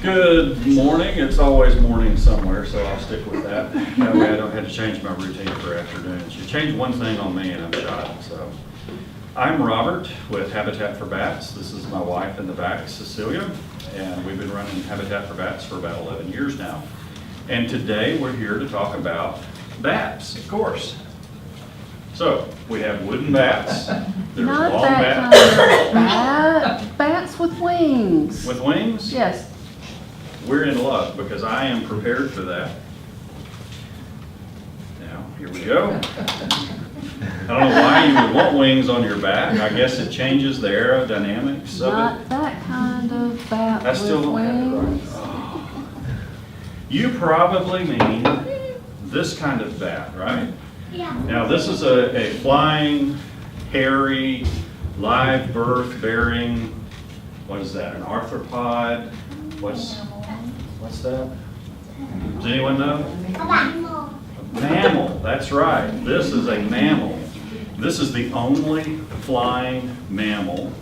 Good morning. It's always morning somewhere, so I'll stick with that. That way I don't have to change my routine for afternoons. You change one thing on me and I'm shot. So, I'm Robert with Habitat for Bats. This is my wife in the back, Cecilia, and we've been running Habitat for Bats for about 11 years now. And today we're here to talk about bats, of course. So, we have wooden bats. There's Not long that bats. kind of bat. Bats with wings. With wings? Yes. We're in luck because I am prepared for that. Now, here we go. I don't know why you would want wings on your back. I guess it changes the aerodynamics of it. Not that kind of bat I with still don't have it right. wings. Oh. You probably mean this kind of bat, right? Yeah. Now, this is a flying, hairy, live birth bearing, what is that, an arthropod? What's that? Does anyone know? A mammal, that's right. This is a mammal. This is the only flying mammal.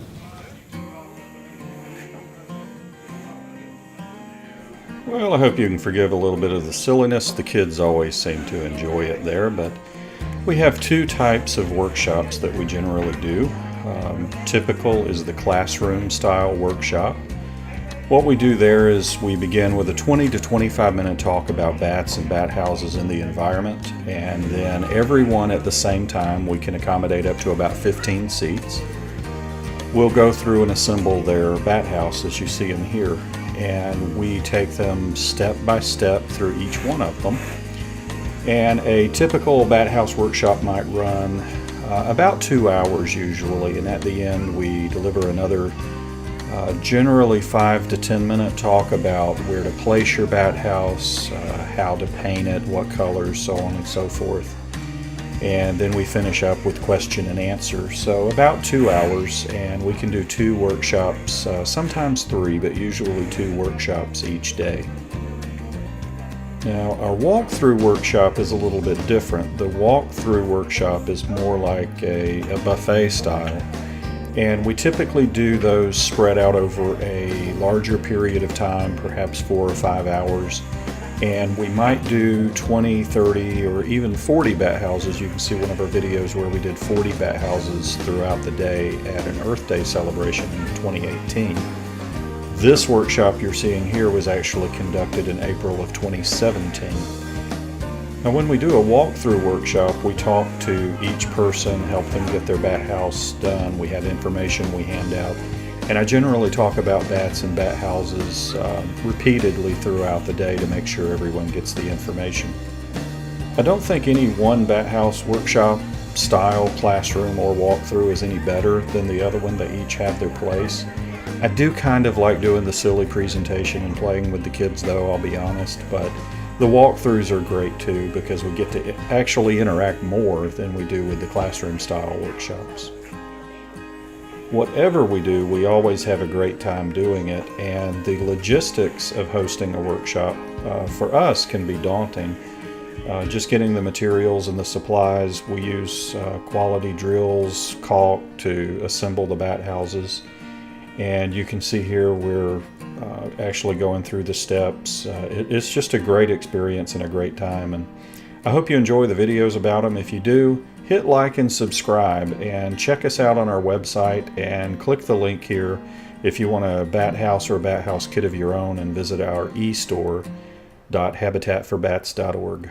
Well, I hope you can forgive a little bit of the silliness. The kids always seem to enjoy it there, but we have two types of workshops that we generally do. Typical is the classroom style workshop. What we do there is we begin with a 20 to 25 minute talk about bats and bat houses in the environment, and then everyone at the same time, we can accommodate up to about 15 seats. We'll go through and assemble their bat house as you see them here, and we take them step by step through each one of them. And a typical bat house workshop might run about 2 hours usually, and at the end we deliver another generally 5 to 10 minute talk about where to place your bat house, how to paint it, what colors, so on and so forth. And then we finish up with question and answer. So about 2 hours, and we can do 2 workshops, sometimes 3, but usually 2 workshops each day. Now, our walkthrough workshop is a little bit different. The walkthrough workshop is more like a buffet style. And we typically do those spread out over a larger period of time, perhaps 4 or 5 hours. And we might do 20, 30, or even 40 bat houses. You can see one of our videos where we did 40 bat houses throughout the day at an Earth Day celebration in 2018. This workshop you're seeing here was actually conducted in April of 2017. Now, when we do a walkthrough workshop, we talk to each person, help them get their bat house done. We have information we hand out. And I generally talk about bats and bat houses repeatedly throughout the day to make sure everyone gets the information. I don't think any one bat house workshop style, classroom, or walkthrough is any better than the other one. They each have their place. I do kind of like doing the silly presentation and playing with the kids though, I'll be honest, but the walkthroughs are great too because we get to actually interact more than we do with the classroom style workshops. Whatever we do, we always have a great time doing it, and the logistics of hosting a workshop for us can be daunting. Just getting the materials and the supplies. We use quality drills, caulk to assemble the bat houses. And you can see here we're actually going through the steps. It's just a great experience and a great time, and I hope you enjoy the videos about them. If you do, hit like and subscribe, and check us out on our website and click the link here if you want a bat house or a bat house kit of your own, and visit our e-store.habitatforbats.org.